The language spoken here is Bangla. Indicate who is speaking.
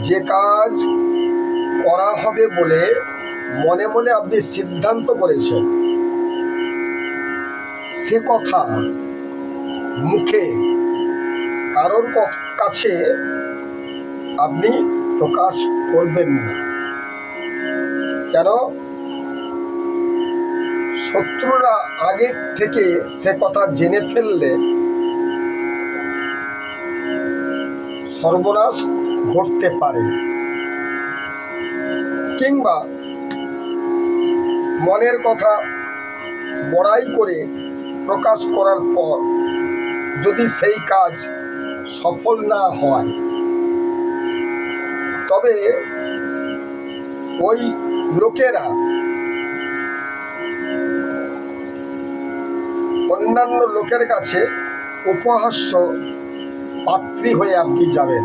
Speaker 1: যে কাজ করা হবে বলে মনে মনে আপনি সিদ্ধান্ত করেছেন, সে কথা মুখে কারোর কাছে আপনি প্রকাশ করবেন না। কেন? শত্রুরা আগে থেকে সে কথা জেনে ফেললে সর্বনাশ ঘটতে পারে। কিংবা মনের কথা বড়াই করে প্রকাশ করার পর যদি সেই কাজ সফল না হয়, তবে ওই লোকেরা অন্যান্য লোকের কাছে উপহাস্য পাত্রী হয়ে আপনি যাবেন।